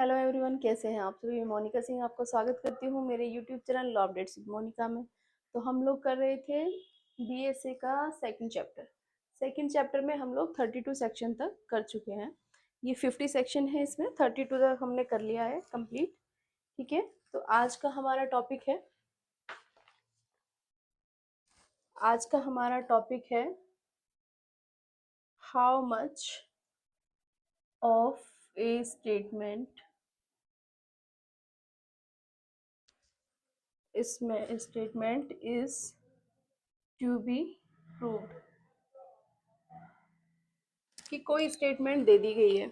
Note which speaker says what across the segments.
Speaker 1: Hello everyone, कैसे हैं आप सभी। मैं मोनिका सिंह आपको स्वागत करती हूँ मेरे YouTube channel law updates with Monika में। तो हम लोग कर रहे थे बीएसए का सेकंड चैप्टर में हम लोग 32 सेक्शन तक कर चुके हैं। ये 50 सेक्शन है, इसमें 32 तक हमने कर लिया है कंप्लीट। ठीक है, तो आज का हमारा टॉपिक है how much of a statement इसमें statement is to be proved. कि कोई स्टेटमेंट दे दी गई है,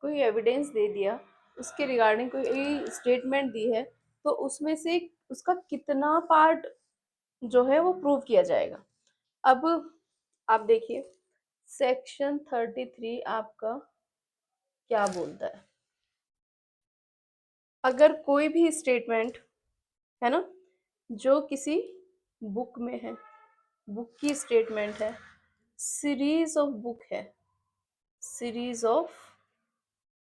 Speaker 1: कोई एविडेंस दे दिया, उसके रिगार्डिंग कोई स्टेटमेंट दी है, तो उसमें से उसका कितना पार्ट जो है वो प्रूव किया जाएगा। अब आप देखिए सेक्शन 33 आपका क्या बोलता है। अगर कोई भी स्टेटमेंट है ना, जो किसी बुक में है, बुक की स्टेटमेंट है, सीरीज ऑफ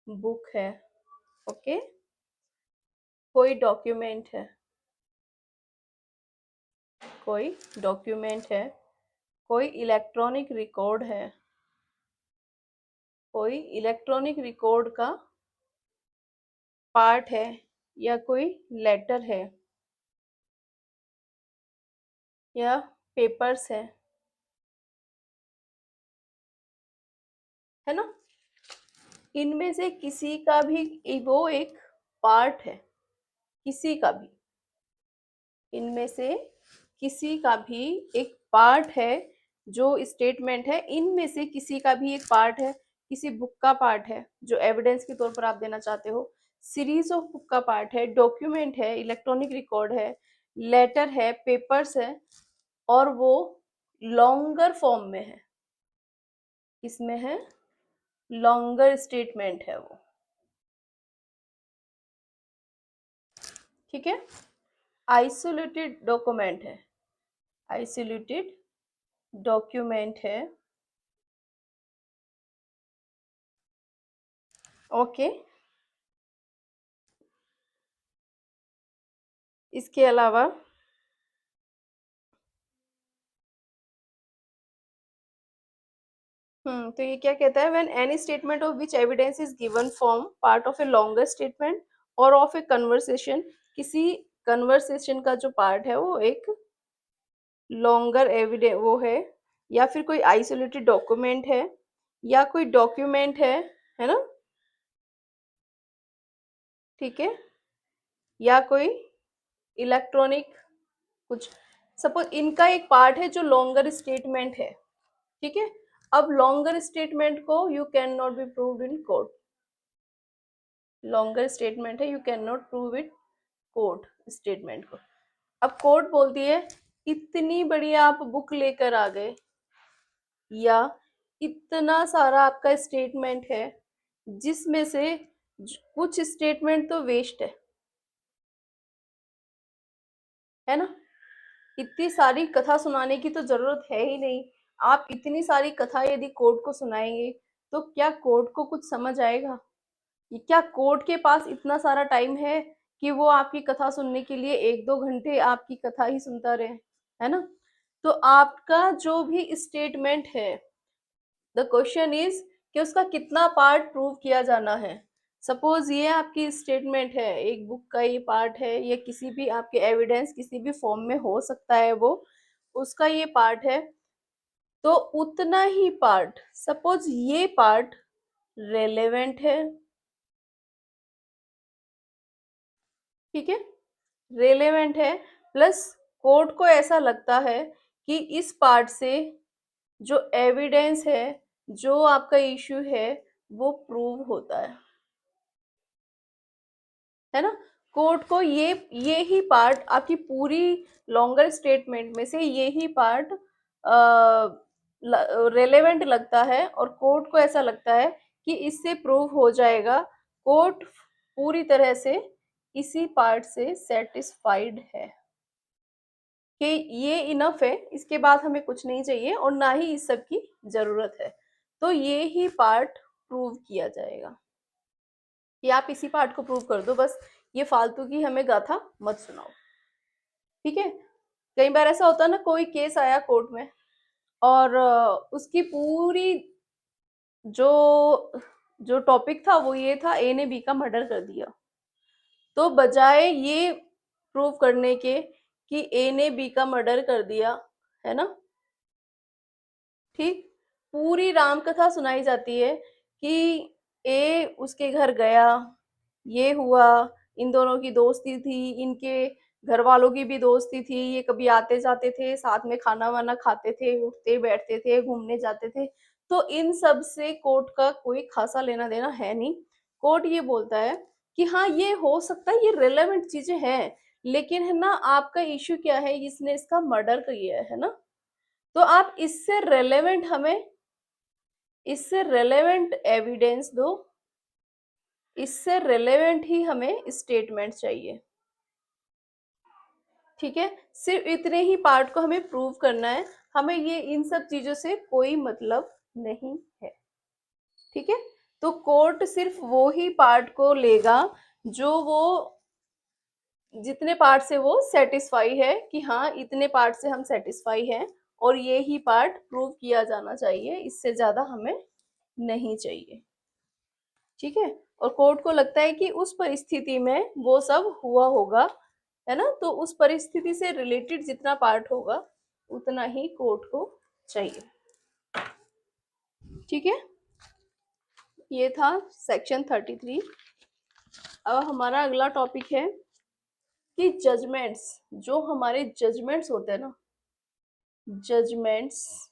Speaker 1: बुक है, ओके, कोई डॉक्यूमेंट है, कोई इलेक्ट्रॉनिक रिकॉर्ड का पार्ट है, या कोई लेटर है, या पेपर्स है ना, इनमें से किसी का भी वो एक पार्ट है, किसी का भी इनमें से किसी का भी एक पार्ट है, जो स्टेटमेंट है इनमें से किसी का भी एक पार्ट है, किसी बुक का पार्ट है जो एविडेंस के तौर पर आप देना चाहते हो, सीरीज ऑफ बुक का पार्ट है, डॉक्यूमेंट है, इलेक्ट्रॉनिक रिकॉर्ड है, लेटर है, पेपर्स है, और वो लॉन्गर फॉर्म में है। इसमें है लॉन्गर स्टेटमेंट है वो। ठीक है, आइसोलेटेड डॉक्यूमेंट है, ओके। इसके अलावा तो ये क्या कहता है, when any statement of which evidence is given form part of a longer statement और ऑफ ए कन्वर्सेशन, किसी कन्वर्सेशन का जो पार्ट है वो एक लॉन्गर एविडेंस वो है, या फिर कोई आइसोलेटेड डॉक्यूमेंट है, या कोई डॉक्यूमेंट है ना, ठीक है, या कोई इलेक्ट्रॉनिक कुछ, सपोज इनका एक पार्ट है जो लॉन्गर स्टेटमेंट है। ठीक है, अब लॉन्गर स्टेटमेंट को you can not be proved in court, longer statement है, you can not prove it court statement को। अब कोर्ट बोलती है इतनी बड़ी आप बुक लेकर आ गए, या इतना सारा आपका स्टेटमेंट है जिसमें से कुछ स्टेटमेंट तो वेस्ट है ना, इतनी सारी कथा सुनाने की तो जरूरत है ही नहीं। आप इतनी सारी कथा यदि कोर्ट को सुनाएंगे तो क्या कोर्ट को कुछ समझ आएगा? क्या कोर्ट के पास इतना सारा टाइम है कि वो आपकी कथा सुनने के लिए 1-2 घंटे आपकी कथा ही सुनता रहे, है ना? तो आपका जो भी स्टेटमेंट है, द क्वेश्चन इज कि उसका कितना पार्ट प्रूव किया जाना है। सपोज ये आपकी स्टेटमेंट है, एक बुक का ये पार्ट है, या किसी भी आपके एविडेंस किसी भी फॉर्म में हो सकता है, वो उसका ये पार्ट है, तो उतना ही पार्ट, सपोज ये पार्ट रेलेवेंट है, ठीक है, रेलेवेंट है, प्लस कोर्ट को ऐसा लगता है कि इस पार्ट से जो एविडेंस है, जो आपका इश्यू है, वो प्रूव होता है ना। कोर्ट को ये ही पार्ट आपकी पूरी लॉन्गर स्टेटमेंट में से ये ही पार्ट रेलेवेंट लगता है, और कोर्ट को ऐसा लगता है कि इससे प्रूव हो जाएगा, कोर्ट पूरी तरह से इसी पार्ट से सेटिस्फाइड है कि ये इनफ है, इसके बाद हमें कुछ नहीं चाहिए और ना ही इस सब की जरूरत है, तो ये ही पार्ट प्रूव किया जाएगा। कि आप इसी पार्ट को प्रूव कर दो, बस ये फालतू की हमें गाथा मत सुनाओ। ठीक है। कई बार ऐसा होता है ना, कोई केस आया कोर्ट में और उसकी पूरी जो जो टॉपिक था वो ये था, ए ने बी का मर्डर कर दिया। तो बजाय ये प्रूव करने के कि ए ने बी का मर्डर कर दिया, है ना, ठीक, पूरी राम कथा सुनाई जाती है कि ए उसके घर गया, ये हुआ, इन दोनों की दोस्ती थी, इनके घर वालों की भी दोस्ती थी, ये कभी आते जाते थे, साथ में खाना वाना खाते थे, उठते बैठते थे, घूमने जाते थे। तो इन सब से कोर्ट का कोई खासा लेना देना है नहीं। कोर्ट ये बोलता है कि हाँ ये हो सकता है, ये रिलेवेंट चीजें हैं, लेकिन है ना, आपका इश्यू क्या है, इसने इसका मर्डर किया है ना, तो आप इससे रेलेवेंट एविडेंस दो, इससे रेलेवेंट ही हमें स्टेटमेंट चाहिए। ठीक है, सिर्फ इतने ही पार्ट को हमें प्रूव करना है, हमें ये इन सब चीजों से कोई मतलब नहीं है। ठीक है, तो कोर्ट सिर्फ वो ही पार्ट को लेगा जो वो, जितने पार्ट से वो सेटिस्फाई है कि हाँ इतने पार्ट से हम सेटिस्फाई हैं और ये ही पार्ट प्रूव किया जाना चाहिए, इससे ज्यादा हमें नहीं चाहिए। ठीक है, और कोर्ट को लगता है कि उस परिस्थिति में वो सब हुआ होगा, है ना, तो उस परिस्थिति से रिलेटेड जितना पार्ट होगा उतना ही कोर्ट को चाहिए। ठीक है, ये था सेक्शन 33। अब हमारा अगला टॉपिक है कि जजमेंट्स, जो हमारे जजमेंट्स होते हैं ना, judgments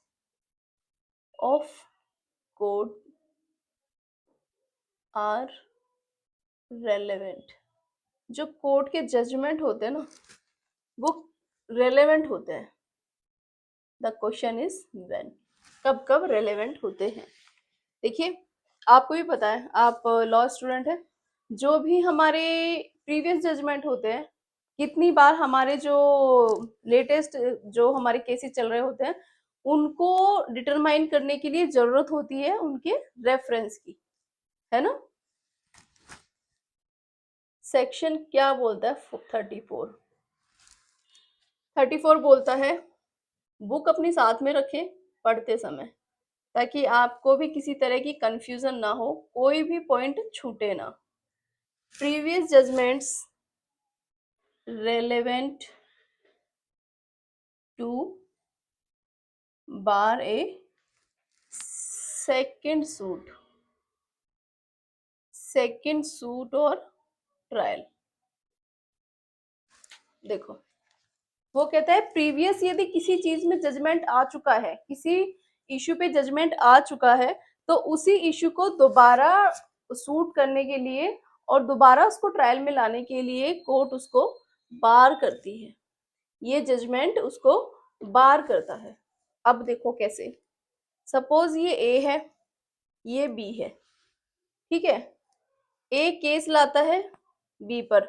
Speaker 1: of court are relevant. जो कोर्ट के जजमेंट होते हैं ना, वो रेलेवेंट होते हैं। द क्वेश्चन इज व्हेन, कब कब रेलेवेंट होते हैं। देखिए, आपको भी पता है, आप लॉ स्टूडेंट है, जो भी हमारे प्रीवियस जजमेंट होते हैं, कितनी बार हमारे जो लेटेस्ट जो हमारे केसेस चल रहे होते हैं, उनको डिटरमाइन करने के लिए जरूरत होती है उनके रेफरेंस की, है ना। सेक्शन क्या बोलता है, 34 बोलता है, बुक अपनी साथ में रखें पढ़ते समय, ताकि आपको भी किसी तरह की कंफ्यूजन ना हो, कोई भी पॉइंट छूटे ना। Previous judgments relevant to bar a second suit और ट्रायल। देखो, वो कहता है प्रीवियस यदि किसी चीज में जजमेंट आ चुका है, किसी इश्यू पे जजमेंट आ चुका है, तो उसी इश्यू को दोबारा सूट करने के लिए और दोबारा उसको ट्रायल में लाने के लिए कोर्ट उसको बार करती है, ये जजमेंट उसको बार करता है। अब देखो कैसे, सपोज ये ए है, ये बी है, ठीक है, ए केस लाता है बी पर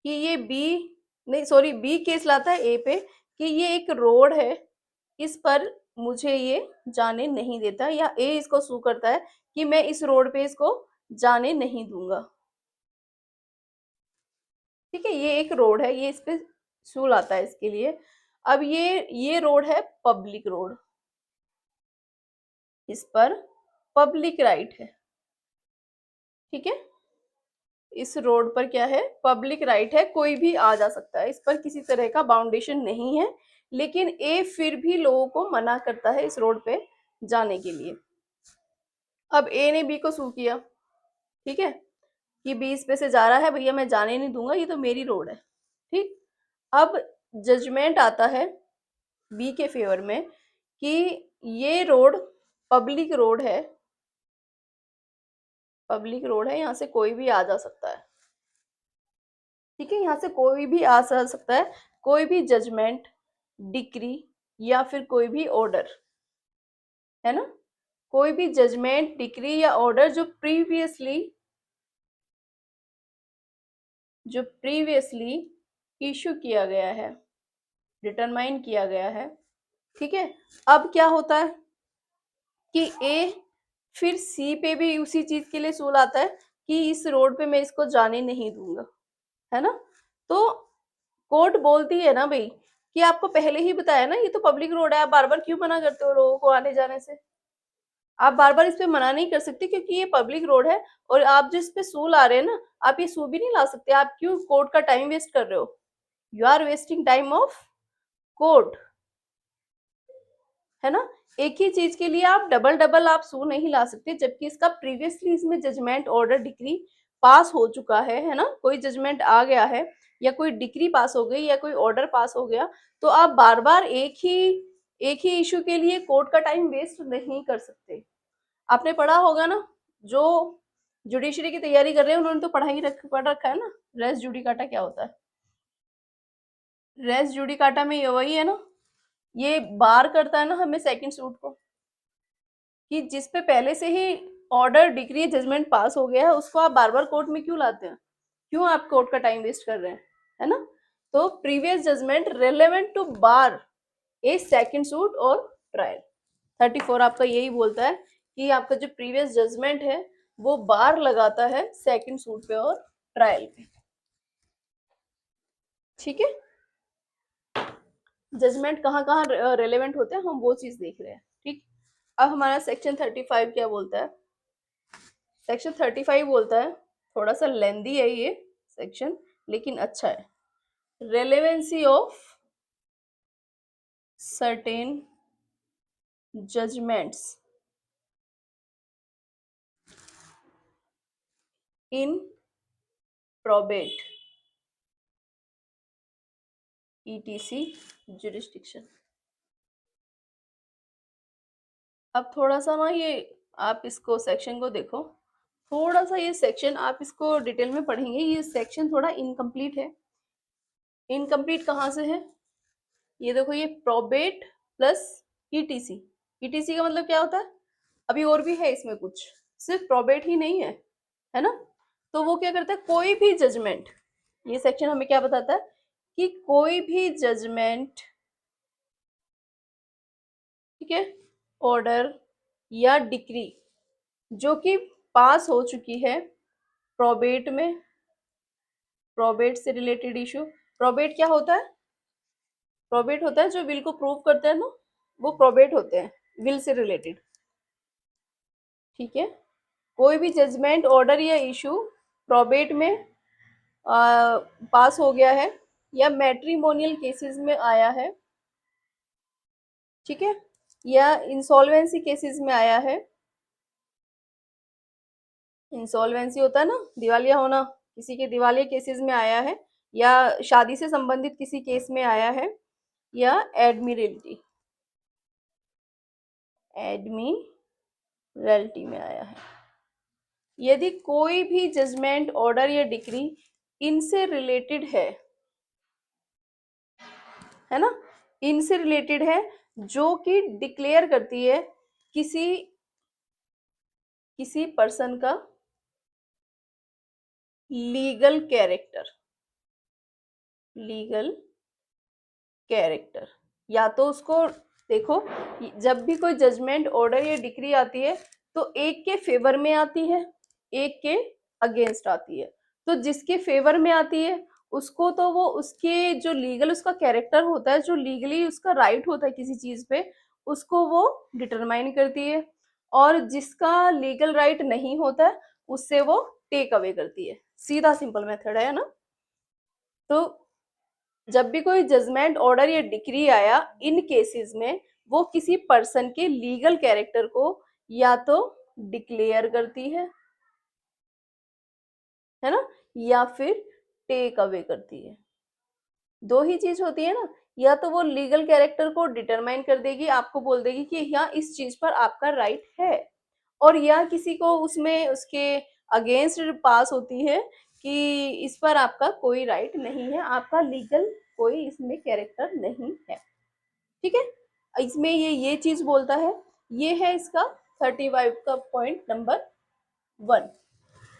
Speaker 1: कि ये बी, नहीं सॉरी, बी केस लाता है ए पे कि ये एक रोड है, इस पर मुझे ये जाने नहीं देता, या ए इसको सू करता है कि मैं इस रोड पे इसको जाने नहीं दूंगा। ठीक है, ये एक रोड है, ये इस पे सू लाता है इसके लिए। अब ये रोड है पब्लिक रोड, इस पर पब्लिक राइट है। ठीक है, इस रोड पर क्या है, पब्लिक राइट है, कोई भी आ जा सकता है, इस पर किसी तरह का बाउंडेशन नहीं है, लेकिन ए फिर भी लोगों को मना करता है इस रोड पे जाने के लिए। अब ए ने बी को सू किया, ठीक है, कि बी इस पे से जा रहा है, भैया मैं जाने नहीं दूंगा, ये तो मेरी रोड है। ठीक, अब जजमेंट आता है बी के फेवर में कि ये रोड पब्लिक रोड है, पब्लिक रोड है, यहाँ से कोई भी आ जा सकता है। ठीक है, यहाँ से कोई भी आ जा सकता है, कोई भी जजमेंट, डिक्री या फिर कोई भी ऑर्डर, है ना, कोई भी जजमेंट, डिक्री या ऑर्डर जो प्रीवियसली इशू किया गया है, डिटरमाइन किया गया है। ठीक है, अब क्या होता है कि ए फिर सी पे भी उसी चीज के लिए सूल आता है, कि इस रोड पे मैं इसको जाने नहीं दूंगा, है ना। तो कोर्ट बोलती है ना भाई कि आपको पहले ही बताया ना, ये तो पब्लिक रोड है, आप बार बार क्यों मना करते हो लोगों को आने जाने से। आप बार बार इस पे मना नहीं कर सकते क्योंकि ये पब्लिक रोड है। और आप जो इस पे सू ला रहे हैं ना, आप ये सू भी नहीं ला सकते। आप क्यों कोर्ट का टाइम वेस्ट कर रहे हो? You are wasting time of court, है ना। एक ही चीज के लिए आप डबल डबल आप सू नहीं ला सकते, जबकि इसका प्रीवियसली इसमें जजमेंट ऑर्डर डिक्री पास हो चुका है ना। कोई जजमेंट आ गया है या कोई डिक्री पास हो गई या कोई ऑर्डर पास हो गया, तो आप बार बार एक ही इशू के लिए कोर्ट का टाइम वेस्ट नहीं कर सकते। आपने पढ़ा होगा ना, जो जुडिशरी की तैयारी कर रहे हैं उन्होंने तो पढ़ रखा है ना, रेस जुडिकाटा क्या होता है। रेस जुडिकाटा में ये वही है ना, ये बार करता है ना हमें सेकंड सूट को, कि जिस पे पहले से ही ऑर्डर डिग्री जजमेंट पास हो गया है उसको आप बार बार कोर्ट में क्यों लाते हैं, क्यों आप कोर्ट का टाइम वेस्ट कर रहे हैं, है ना। तो previous judgment relevant to bar a second suit और ट्रायल। 34 आपका यही बोलता है कि आपका जो प्रीवियस जजमेंट है वो बार लगाता है सेकंड सूट पे और ट्रायल पे। ठीक है, जजमेंट कहाँ कहाँ रेलेवेंट होते हैं हम वो चीज देख रहे हैं। ठीक, अब हमारा सेक्शन 35 क्या बोलता है। सेक्शन 35 बोलता है, थोड़ा सा लेंदी है ये सेक्शन लेकिन अच्छा है। Relevancy of certain judgements in probate ETC jurisdiction। अब थोड़ा सा ना ये आप इसको सेक्शन को देखो, थोड़ा सा ये सेक्शन आप इसको डिटेल में पढ़ेंगे, ये सेक्शन थोड़ा इनकम्प्लीट है। इनकम्प्लीट कहाँ से है, ये देखो, ये प्रोबेट प्लस ETC। ETC का मतलब क्या होता है, अभी और भी है इसमें कुछ, सिर्फ प्रोबेट ही नहीं है ना। तो वो क्या करता है, कोई भी जजमेंट, ये सेक्शन हमें क्या बताता है कि कोई भी जजमेंट, ठीक है, ऑर्डर या डिक्री जो कि पास हो चुकी है प्रोबेट में, प्रोबेट से रिलेटेड इशू। प्रोबेट क्या होता है, प्रोबेट होता है जो विल को प्रूव करते हैं ना, वो प्रोबेट होते हैं, विल से रिलेटेड। ठीक है, कोई भी जजमेंट ऑर्डर या इशू प्रोबेट में पास हो गया है या मैट्रिमोनियल केसेस में आया है, ठीक है, या इंसॉल्वेंसी केसेस में आया है। इंसॉल्वेंसी होता है ना, दिवालिया होना, किसी के दिवालिया केसेस में आया है, या शादी से संबंधित किसी केस में आया है, या एडमिरल्टी, एडमिरल्टी में आया है। यदि कोई भी जजमेंट ऑर्डर या डिक्री इनसे रिलेटेड है ना, इनसे रिलेटेड है, जो कि डिक्लेयर करती है किसी किसी पर्सन का लीगल कैरेक्टर, लीगल कैरेक्टर, या तो उसको देखो, जब भी कोई जजमेंट ऑर्डर या डिक्री आती है तो एक के फेवर में आती है, एक के अगेंस्ट आती है। तो जिसके फेवर में आती है उसको तो वो उसके जो लीगल उसका कैरेक्टर होता है, जो लीगली उसका राइट होता है किसी चीज पे, उसको वो डिटरमाइन करती है। और जिसका लीगल राइट नहीं होता है उससे वो टेक अवे करती है। सीधा सिंपल मेथड है ना। तो जब भी कोई जजमेंट ऑर्डर या डिक्री आया इन केसेस में, वो किसी पर्सन के लीगल कैरेक्टर को या तो डिक्लेयर करती है ना, या फिर टेक अवे करती है। दो ही चीज होती है ना, या तो वो लीगल कैरेक्टर को डिटरमाइन कर देगी, आपको बोल देगी कि यहाँ इस चीज पर आपका राइट है, और या किसी को उसमें उसके अगेंस्ट पास होती है कि इस पर आपका कोई राइट नहीं है, आपका लीगल कोई इसमें कैरेक्टर नहीं है। ठीक है, इसमें ये चीज बोलता है। ये है इसका 35 का पॉइंट नंबर 1।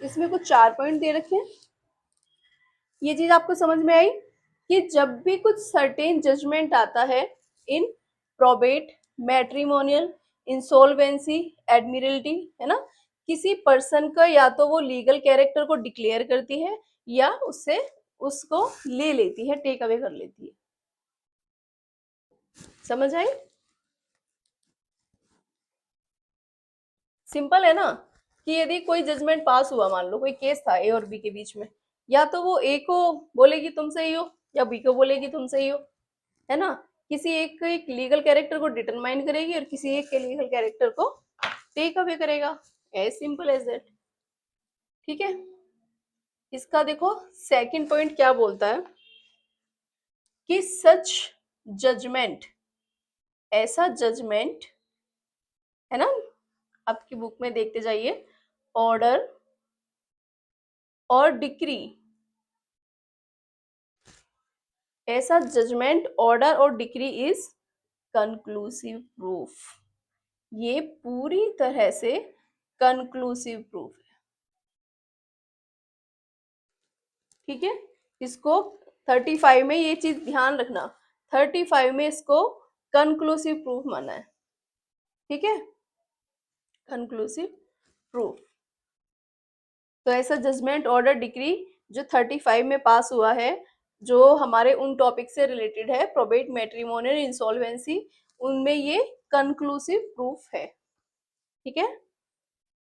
Speaker 1: इसमें कुछ 4 पॉइंट दे रखे हैं। ये चीज आपको समझ में आई कि जब भी कुछ सर्टेन जजमेंट आता है इन प्रोबेट, मैट्रिमोनियल, इंसॉल्वेंसी, एडमिरल्टी, है ना, किसी पर्सन का या तो वो लीगल कैरेक्टर को डिक्लेयर करती है या उससे उसको ले लेती है, टेक अवे कर लेती है। समझ आई? सिंपल है ना, कि यदि कोई जजमेंट पास हुआ, मान लो कोई केस था ए और बी के बीच में, या तो वो ए को बोलेगी तुम सही हो या बी को बोलेगी तुम सही हो, है ना। किसी एक को एक लीगल कैरेक्टर को डिटरमाइन करेगी और किसी एक के लीगल कैरेक्टर को टेक अवे करेगा। As simple as that. ठीक है। इसका देखो सेकंड पॉइंट क्या बोलता है कि सच जजमेंट, ऐसा जजमेंट, है ना, आपकी बुक में देखते जाइए, ऑर्डर और डिक्री, ऐसा जजमेंट, ऑर्डर और डिक्री इज कंक्लूसिव प्रूफ। ये पूरी तरह से कंक्लूसिव प्रूफ है। ठीक है। इसको 35 में ये चीज ध्यान रखना, 35 में इसको कंक्लूसिव प्रूफ माना है। ठीक है, कंक्लूसिव प्रूफ। तो ऐसा जजमेंट, ऑर्डर, डिक्री जो 35 में पास हुआ है, जो हमारे उन टॉपिक से रिलेटेड है, प्रोबेट, मैट्रिमोनियल, इंसॉल्वेंसी, उनमें ये कंक्लूसिव प्रूफ है। ठीक है।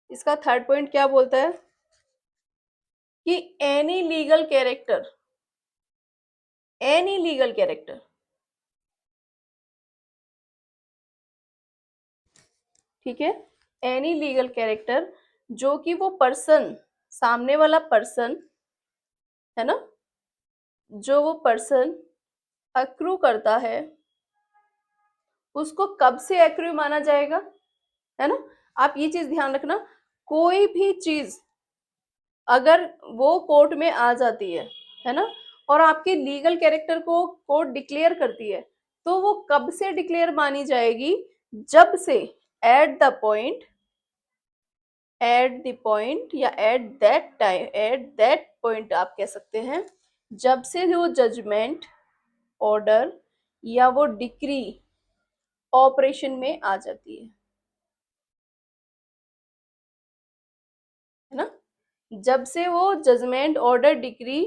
Speaker 1: इसका थर्ड पॉइंट क्या बोलता है कि any legal character, any legal character, ठीक है, एनी लीगल कैरेक्टर जो कि वो पर्सन, सामने वाला पर्सन, है ना, जो वो पर्सन अक्रू करता है, उसको कब से एक्रू माना जाएगा, है ना। आप ये चीज ध्यान रखना, कोई भी चीज अगर वो कोर्ट में आ जाती है ना, और आपके लीगल कैरेक्टर को कोर्ट डिक्लेयर करती है, तो वो कब से डिक्लेयर मानी जाएगी, जब से, at the point, at the point या at that time, at that point आप कह सकते हैं, जब से वो जजमेंट, ऑर्डर या वो डिक्री ऑपरेशन में आ जाती है ना। जब से वो judgment, order, decree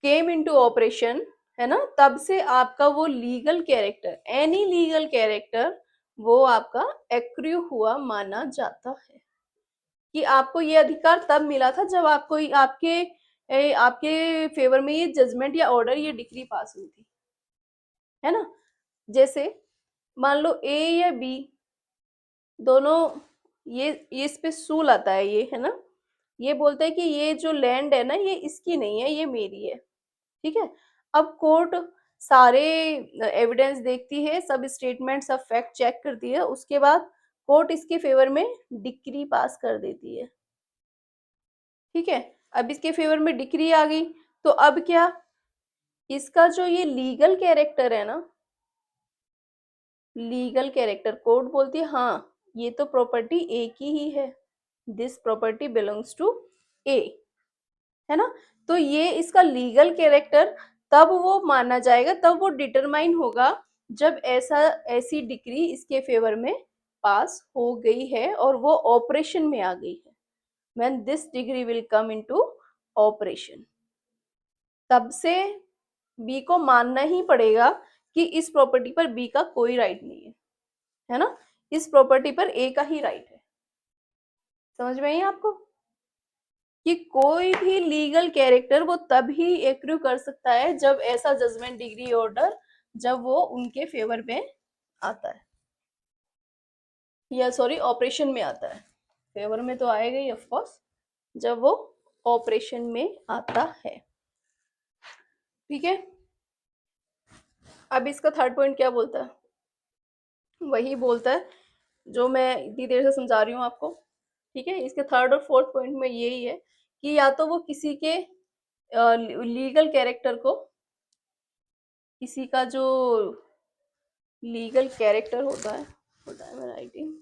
Speaker 1: came into operation, है ना, तब से आपका वो legal character, any legal character, वो आपका एक्रू हुआ माना जाता है। कि आपको ये अधिकार तब मिला था जब आपको आपके फेवर में ये जजमेंट या ऑर्डर, ये डिक्री पास हुई थी, है ना। जैसे मान लो ए या बी दोनों, ये इस पे सूल आता है, ये है ना, ये बोलता है कि ये जो लैंड है ना, ये इसकी नहीं है, ये मेरी है। ठीक है। अब कोर्ट सारे एविडेंस देखती है, सब स्टेटमेंट, सब फैक्ट चेक करती है, उसके बाद कोर्ट इसके फेवर में डिक्री पास कर देती है। ठीक है। अब इसके फेवर में डिक्री आ गई, तो अब क्या, इसका जो ये लीगल कैरेक्टर है ना, लीगल कैरेक्टर, कोर्ट बोलती है हाँ ये तो प्रॉपर्टी ए की ही है, दिस प्रॉपर्टी बिलोंग्स टू ए, है ना। तो ये इसका लीगल कैरेक्टर तब वो माना जाएगा, तब वो डिटरमाइन होगा जब ऐसी डिक्री इसके फेवर में पास हो गई है और वो ऑपरेशन में आ गई है। when this degree will come into operation, तब से बी को मानना ही पड़ेगा कि इस प्रॉपर्टी पर बी का कोई राइट नहीं है ना, इस प्रॉपर्टी पर ए का ही राइट है। समझ में आई आपको कि कोई भी लीगल कैरेक्टर वो तभी एक्रू कर सकता है जब ऐसा जजमेंट, डिग्री, ऑर्डर जब वो उनके फेवर में आता है, या सॉरी ऑपरेशन में आता है। फेवर में तो आएगा ही ऑफ कोर्स, जब वो ऑपरेशन में आता है। ठीक है। अब इसका थर्ड पॉइंट क्या बोलता है, वही बोलता है जो मैं इतनी देर से समझा रही हूँ आपको। ठीक है। इसके थर्ड और फोर्थ पॉइंट में यही है कि या तो वो किसी के लीगल कैरेक्टर को, किसी का जो लीगल कैरेक्टर होता है मैं राइटिंग,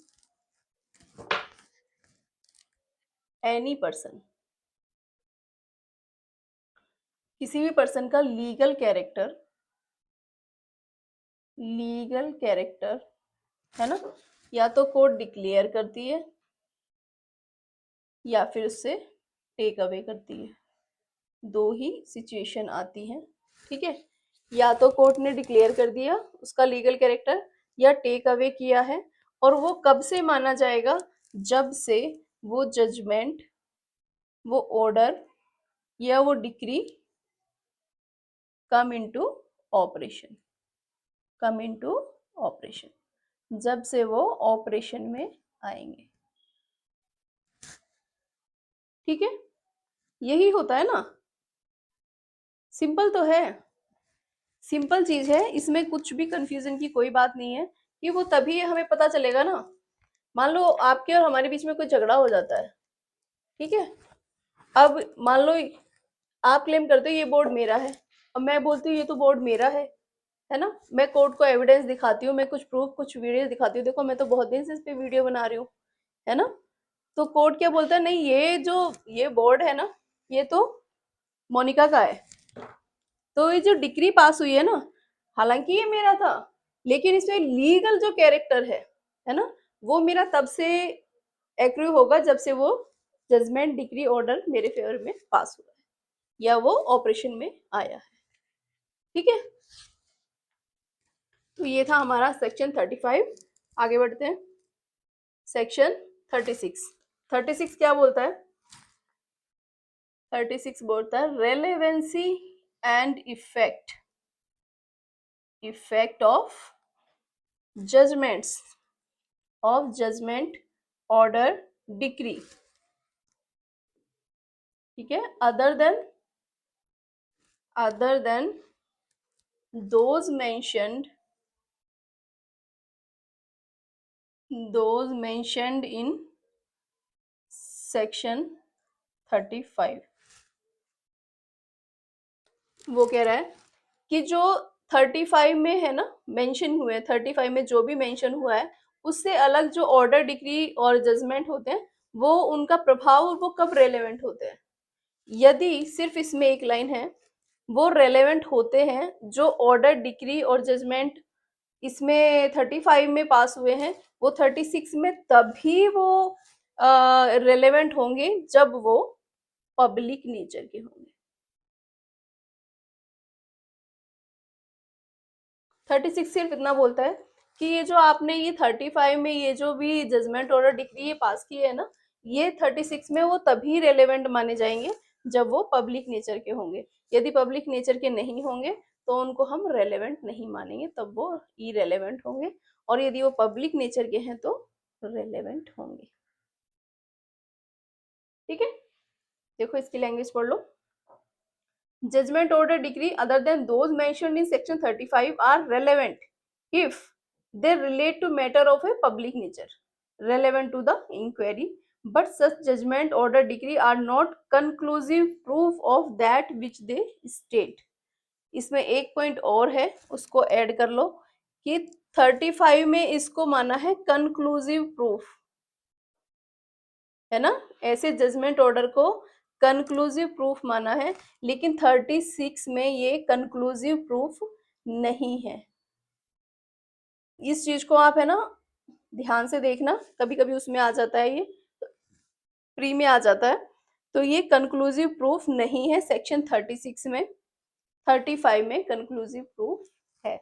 Speaker 1: एनी पर्सन, किसी भी पर्सन का लीगल कैरेक्टर, लीगल कैरेक्टर, है ना, या तो कोर्ट डिक्लेयर करती है, या फिर उससे टेक अवे करती है। दो ही सिचुएशन आती हैं, ठीक है। या तो कोर्ट ने डिक्लेयर कर दिया उसका लीगल कैरेक्टर, या टेक अवे किया है। और वो कब से माना जाएगा? जब से वो जजमेंट, वो ऑर्डर या वो decree come into operation, come into operation, जब से वो ऑपरेशन में आएंगे, ठीक है। यही होता है ना, सिंपल तो है, सिंपल चीज है, इसमें कुछ भी कंफ्यूजन की कोई बात नहीं है। कि वो तभी हमें पता चलेगा ना, मान लो आपके और हमारे बीच में कोई झगड़ा हो जाता है, ठीक है। अब मान लो आप क्लेम करते हो ये बोर्ड मेरा है, अब मैं बोलती हूँ ये तो बोर्ड मेरा है ना। मैं कोर्ट को एविडेंस दिखाती हूँ, मैं कुछ प्रूफ, कुछ वीडियो दिखाती हूँ, देखो मैं तो बहुत दिन से इस पे वीडियो बना रही हूँ, है ना। तो कोर्ट क्या बोलता है? नहीं, ये बोर्ड है ना, ये तो मोनिका का है। तो ये जो डिक्री पास हुई है ना, हालांकि ये मेरा था, लेकिन इसमें लीगल जो कैरेक्टर है ना, वो मेरा तब से एक्रू होगा जब से वो जजमेंट, डिक्री, ऑर्डर मेरे फेवर में पास हुआ है या वो ऑपरेशन में आया है, ठीक है। तो ये था हमारा सेक्शन 35। आगे बढ़ते हैं। सेक्शन 36। 36 क्या बोलता है? 36 बोलता है relevancy and effect of judgment, order, decree, ठीक है, other than those mentioned in section 35। वो कह रहा है कि जो 35 में है ना मेंशन हुए, 35 में जो भी मेंशन हुआ है उससे अलग जो ऑर्डर, डिक्री और जजमेंट होते हैं, वो उनका प्रभाव वो कब रेलेवेंट होते हैं? यदि सिर्फ इसमें एक लाइन है, वो रेलेवेंट होते हैं जो ऑर्डर, डिक्री और जजमेंट इसमें 35 में पास हुए हैं, वो 36 में तभी वो रेलेवेंट होंगे जब वो पब्लिक नेचर के होंगे। 36 सिर्फ इतना बोलता है कि ये जो आपने ये 35 में ये जो भी जजमेंट, ऑर्डर, डिक्री ये पास किए है ना, ये 36 में वो तभी रेलेवेंट माने जाएंगे जब वो पब्लिक नेचर के होंगे। यदि पब्लिक नेचर के नहीं होंगे तो उनको हम रेलेवेंट नहीं मानेंगे, तब वो इरेलेवेंट होंगे। और यदि वो पब्लिक नेचर के हैं तो रेलेवेंट होंगे, ठीक है। देखो इसकी लैंग्वेज पढ़ लो। Judgment, order, decree other than those mentioned in section 35 are relevant if they relate to matter of a public nature relevant to the inquiry, but such judgment, order, decree are not conclusive proof of that which they state। इसमें एक point और है, उसको add कर लो कि 35 में इसको माना है कंक्लूसिव प्रूफ, है ना। ऐसे जजमेंट ऑर्डर को कंक्लूसिव प्रूफ माना है, लेकिन 36 में ये कंक्लूसिव प्रूफ नहीं है। इस चीज को आप है ना ध्यान से देखना, कभी कभी उसमें आ जाता है, ये प्री में आ जाता है। तो ये कंक्लूसिव प्रूफ नहीं है सेक्शन 36 में, 35 में कंक्लूसिव प्रूफ है।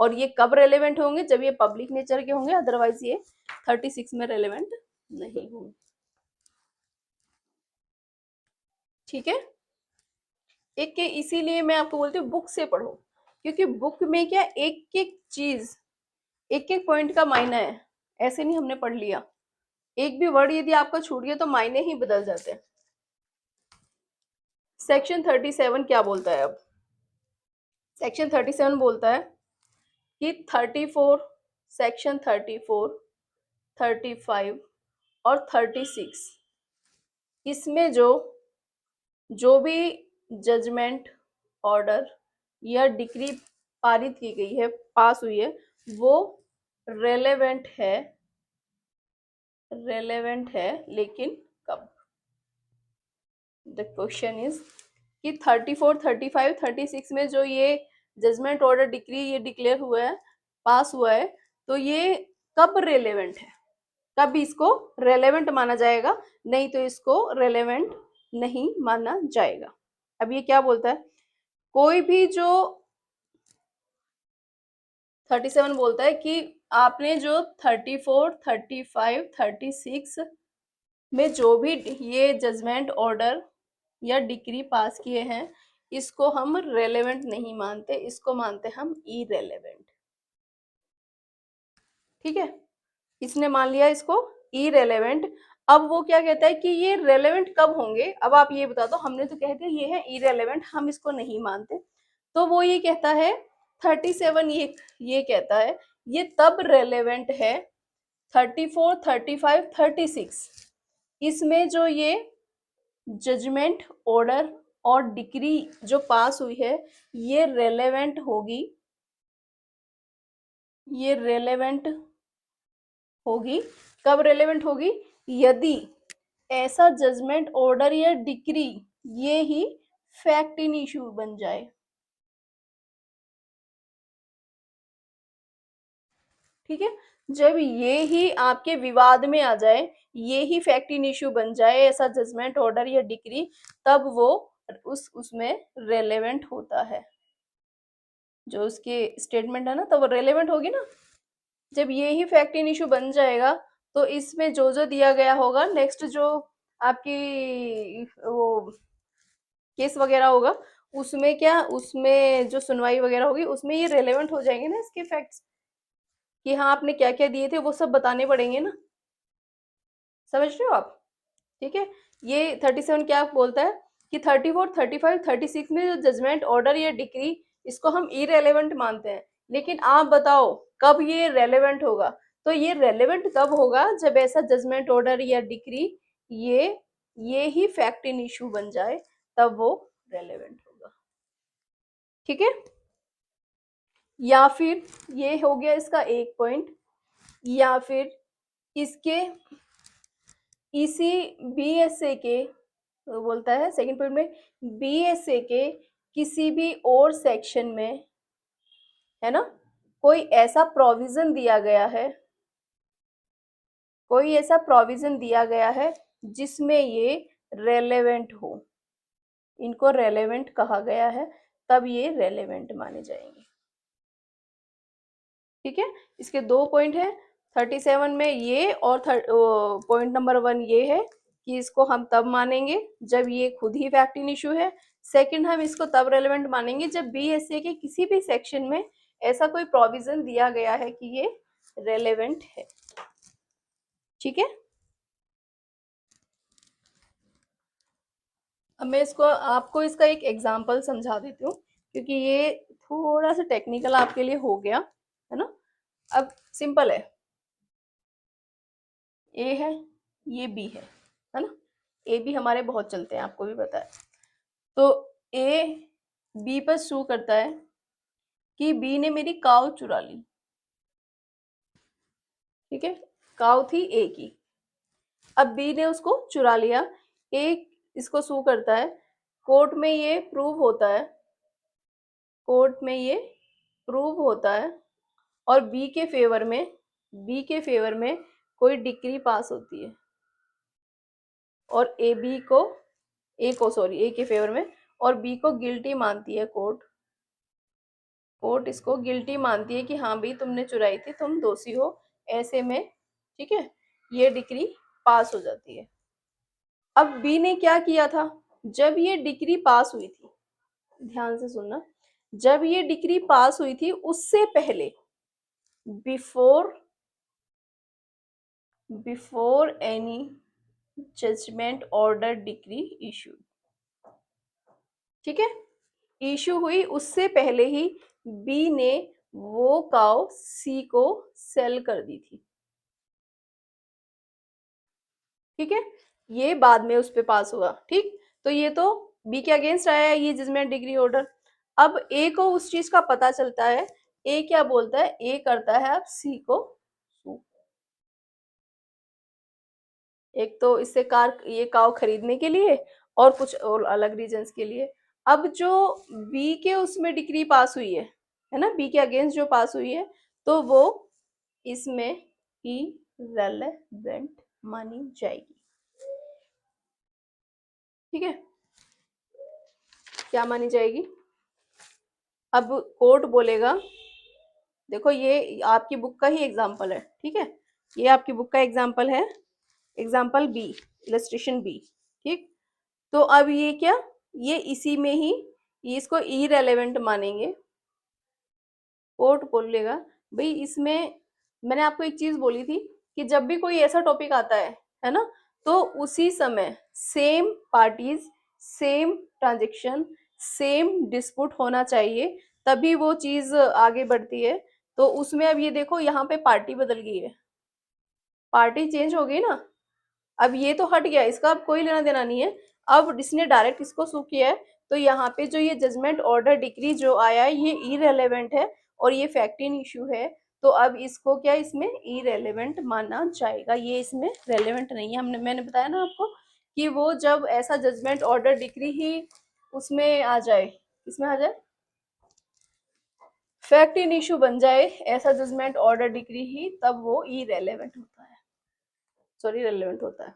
Speaker 1: और ये कब रेलेवेंट होंगे? जब ये पब्लिक नेचर के होंगे, अदरवाइज ये 36 में रेलेवेंट नहीं होंगे, ठीक है। एक के इसीलिए मैं आपको बोलती हूँ बुक से पढ़ो, क्योंकि बुक में क्या एक एक चीज, एक एक पॉइंट का मायना है। ऐसे नहीं हमने पढ़ लिया, एक भी वर्ड यदि आपका छूट गया तो मायने ही बदल जाते हैं। सेक्शन 37 क्या बोलता है? अब सेक्शन 37 बोलता है कि 34, सेक्शन 34, 35 और 36 इसमें जो भी जजमेंट, ऑर्डर या डिक्री पारित की गई है, पास हुई है, वो रेलेवेंट है, लेकिन कब? द क्वेश्चन इज कि 34, 35, 36 में जो ये जजमेंट, ऑर्डर, डिक्री ये डिक्लेयर हुआ है, पास हुआ है, तो ये कब रेलेवेंट है? तब इसको रेलेवेंट माना जाएगा, नहीं तो इसको रेलेवेंट नहीं माना जाएगा। अब ये क्या बोलता है, कोई भी जो 37 बोलता है कि आपने जो 34, 35, 36 में जो भी ये जजमेंट ऑर्डर या डिक्री पास किए हैं, इसको हम रेलेवेंट नहीं मानते, इसको मानते हम इरेलेवेंट। ठीक है, इसने मान लिया इसको इरेलेवेंट। अब वो क्या कहता है कि ये रेलेवेंट कब होंगे, अब आप ये बता दो, हमने तो कह दिया ये है इरेलेवेंट, हम इसको नहीं मानते। तो वो ये कहता है 37 ये कहता है ये तब रेलेवेंट है 34, 35, 36 इसमें जो ये जजमेंट ऑर्डर और डिक्री जो पास हुई है ये रेलेवेंट होगी, ये रेलेवेंट होगी। कब रेलेवेंट होगी, यदि ऐसा जजमेंट ऑर्डर या डिक्री ये ही फैक्ट इन इशू बन जाए। ठीक है, जब ये ही आपके विवाद में आ जाए, ये ही फैक्ट इन इशू बन जाए ऐसा जजमेंट ऑर्डर या डिक्री, तब वो उसमें रेलेवेंट होता है। जो उसकी स्टेटमेंट है ना, तब वो रेलेवेंट होगी ना। जब ये ही फैक्ट इन इशू बन जाएगा तो इसमें जो जो दिया गया होगा नेक्स्ट जो आपकी वो केस वगैरह होगा, उसमें क्या, उसमें जो सुनवाई वगैरह होगी उसमें ये रेलेवेंट हो जाएंगे ना इसके फैक्ट्स, कि हाँ आपने क्या क्या दिए थे वो सब बताने पड़ेंगे ना। समझ रहे हो आप। ठीक है, ये 37 क्या बोलता है कि 34, 35, 36 में जो जजमेंट ऑर्डर या डिक्री इसको हम इरेलेवेंट मानते हैं, लेकिन आप बताओ कब ये रेलेवेंट होगा। तो ये रेलेवेंट तब होगा जब ऐसा जजमेंट ऑर्डर या डिक्री ये ही फैक्ट इन इशू बन जाए, तब वो रेलेवेंट होगा। ठीक है, या फिर ये हो गया इसका एक पॉइंट, या फिर इसके इसी बीएसए के बोलता है सेकंड पॉइंट में बीएसए के किसी भी और सेक्शन में, है ना, कोई ऐसा प्रोविजन दिया गया है, कोई ऐसा प्रोविजन दिया गया है जिसमें ये रेलेवेंट हो, इनको रेलेवेंट कहा गया है, तब ये रेलेवेंट माने जाएंगे। ठीक है, इसके दो पॉइंट है 37 में ये, और पॉइंट नंबर 1 ये है कि इसको हम तब मानेंगे जब ये खुद ही फैक्ट इन इशू है। सेकंड, हम इसको तब रेलेवेंट मानेंगे जब बीएसए के किसी भी सेक्शन में ऐसा कोई प्रोविजन दिया गया है कि ये रेलेवेंट है। ठीक है, अब मैं इसको आपको इसका एक एग्जांपल समझा देती हूँ, क्योंकि ये थोड़ा सा टेक्निकल आपके लिए हो गया है ना। अब सिंपल ए है, ये बी है ना। ए बी हमारे बहुत चलते हैं, आपको भी पता है। तो ए बी पर सू करता है कि बी ने मेरी काऊ चुरा ली। ठीक है, काऊ थी ए की, अब बी ने उसको चुरा लिया। ए इसको सू करता है, कोर्ट में ये प्रूव होता है, कोर्ट में ये प्रूव होता है, और बी के फेवर में कोई डिक्री पास होती है, और ए के फेवर में, और बी को गिल्टी मानती है कोर्ट। कोर्ट इसको गिल्टी मानती है कि हाँ भाई तुमने चुराई थी, तुम दोषी हो, ऐसे में ठीक है ये डिक्री पास हो जाती है। अब बी ने क्या किया था, जब ये डिक्री पास हुई थी, ध्यान से सुनना, जब ये डिक्री पास हुई थी उससे पहले, before any judgment order decree issue, ठीक है, इशू हुई उससे पहले ही बी ने वो काउ सी को सेल कर दी थी। ठीक है, ये बाद में उस पे पास हुआ। ठीक, तो ये तो बी के अगेंस्ट आया है ये जजमेंट डिग्री ऑर्डर। अब ए को उस चीज का पता चलता है, ए क्या बोलता है, ए करता है अब सी को सू। एक तो इससे कार ये काव खरीदने के लिए, और कुछ और अलग रीजंस के लिए। अब जो बी के उसमें डिग्री पास हुई है ना, बी के अगेंस्ट जो पास हुई है, तो वो इसमें ही रेलेवेंट मानी जाएगी। ठीक है, क्या मानी जाएगी? अब कोर्ट बोलेगा, देखो ये आपकी बुक का ही एग्जाम्पल है, ठीक है, ये आपकी बुक का एग्जाम्पल है, एग्जाम्पल बी, इलस्ट्रेशन बी। ठीक, तो अब ये क्या, ये इसी में ही ये इसको इरेलेवेंट मानेंगे। कोर्ट बोलेगा भाई इसमें, मैंने आपको एक चीज बोली थी कि जब भी कोई ऐसा टॉपिक आता है ना, तो उसी समय same parties, same transaction, same dispute होना चाहिए, तभी वो चीज आगे बढ़ती है। तो उसमें अब ये देखो यहाँ पे पार्टी बदल गई है, पार्टी चेंज हो गई ना, अब ये तो हट गया, इसका अब कोई लेना देना नहीं है। अब इसने डायरेक्ट इसको सू किया है, तो यहाँ पे जो ये जजमेंट ऑर्डर डिक्री जो आया है ये इरेलेवेंट है और ये फैक्टिन इशू है, तो अब इसको क्या इसमें इरेलेवेंट माना जाएगा, ये इसमें रेलेवेंट नहीं है। मैंने बताया ना आपको कि वो जब ऐसा जजमेंट ऑर्डर डिक्री ही उसमें आ जाए, इसमें आ जाए, फैक्ट इन इशू बन जाए ऐसा जजमेंट ऑर्डर डिक्री ही, तब वो इरेलेवेंट होता है, सॉरी रेलेवेंट होता है,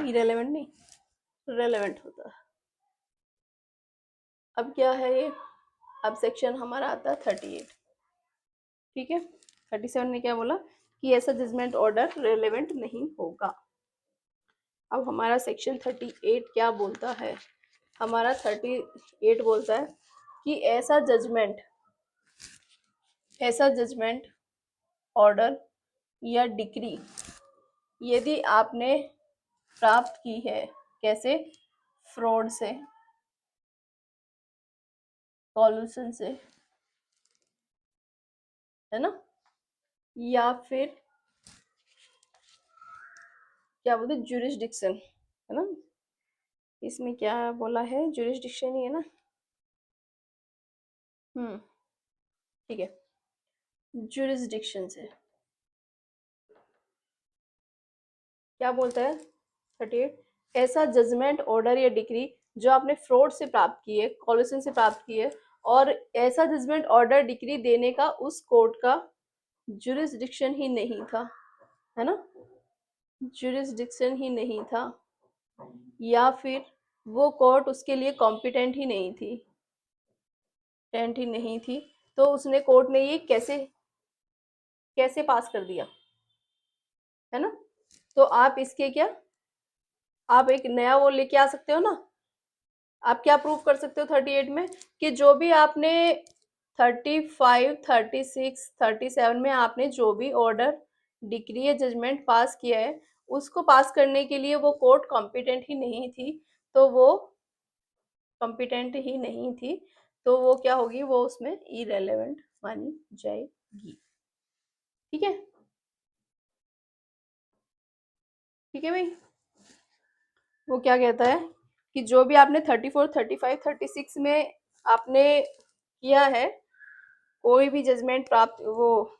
Speaker 1: इरेलेवेंट नहीं, रेलेवेंट होता है। अब क्या है ये, अब सेक्शन हमारा आता है 38। ठीक है, 37 ने क्या बोला कि ऐसा जजमेंट ऑर्डर रेलेवेंट नहीं होगा। अब हमारा सेक्शन 38 क्या बोलता है, हमारा 38 बोलता है कि ऐसा जजमेंट ऑर्डर या डिक्री यदि आपने प्राप्त की है, कैसे, फ्रॉड से, कॉल्यूशन से, है ना, या फिर क्या बोलते ज्यूरिसडिक्शन, है ना, इसमें क्या बोला है, ज्यूरिसडिक्शन ही है ना, ठीक है, ज्यूरिसडिक्शन से क्या बोलता है 38, ऐसा जजमेंट ऑर्डर या डिक्री जो आपने फ्रॉड से प्राप्त की है, कॉल्यूशन से प्राप्त की है, और ऐसा जजमेंट ऑर्डर डिक्री देने का उस कोर्ट का ज्यूरिसडिक्शन ही नहीं था, है ना, ज्यूरिसडिक्शन ही नहीं था, या फिर वो कोर्ट उसके लिए कॉम्पिटेंट ही नहीं थी, टेंट ही नहीं थी, तो उसने कोर्ट ने ये कैसे कैसे पास कर दिया, है ना, तो आप इसके क्या, आप एक नया वो लेके आ सकते हो ना, आप क्या प्रूव कर सकते हो 38 में कि जो भी आपने 35, 36, 37 में आपने जो भी ऑर्डर डिक्री या जजमेंट पास किया है, उसको पास करने के लिए वो कोर्ट कॉम्पिटेंट ही नहीं थी, तो वो कॉम्पिटेंट ही नहीं थी, तो वो क्या होगी, वो उसमें इरेलेवेंट मानी जाएगी। ठीक है, ठीक है भाई, वो क्या कहता है कि जो भी आपने 34, 35, 36 में आपने किया है, कोई भी जजमेंट प्राप्त, वो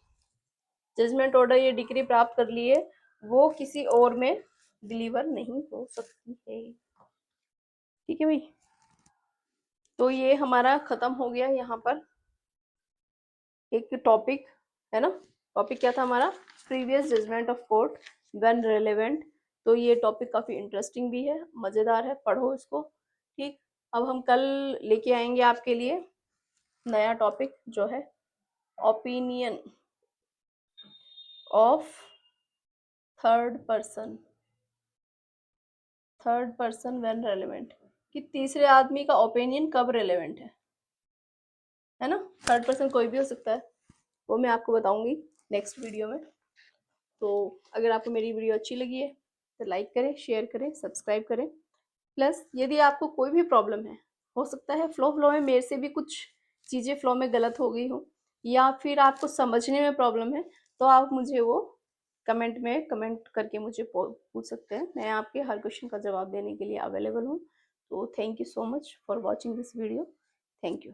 Speaker 1: जजमेंट ऑर्डर या डिक्री प्राप्त कर ली है, वो किसी और में डिलीवर नहीं हो सकती है। ठीक है भाई, तो ये हमारा खत्म हो गया यहाँ पर एक टॉपिक, है ना, टॉपिक क्या था हमारा, previous judgment of court when relevant. तो ये टॉपिक काफ़ी इंटरेस्टिंग भी है, मज़ेदार है, पढ़ो इसको। ठीक, अब हम कल लेके आएंगे आपके लिए नया टॉपिक जो है opinion of third person, third person when relevant, कि तीसरे आदमी का ओपिनियन कब रेलेवेंट है ना, थर्ड पर्सन कोई भी हो सकता है, वो मैं आपको बताऊंगी नेक्स्ट वीडियो में। तो अगर आपको मेरी वीडियो अच्छी लगी है तो लाइक करें, शेयर करें, सब्सक्राइब करें। प्लस यदि आपको कोई भी प्रॉब्लम है, हो सकता है फ्लो में मेरे से भी कुछ चीज़ें फ्लो में गलत हो गई हो, या फिर आपको समझने में प्रॉब्लम है, तो आप मुझे वो कमेंट में कमेंट करके मुझे पूछ सकते हैं, मैं आपके हर क्वेश्चन का जवाब देने के लिए अवेलेबल हूँ। तो thank you so much for watching this video, thank you.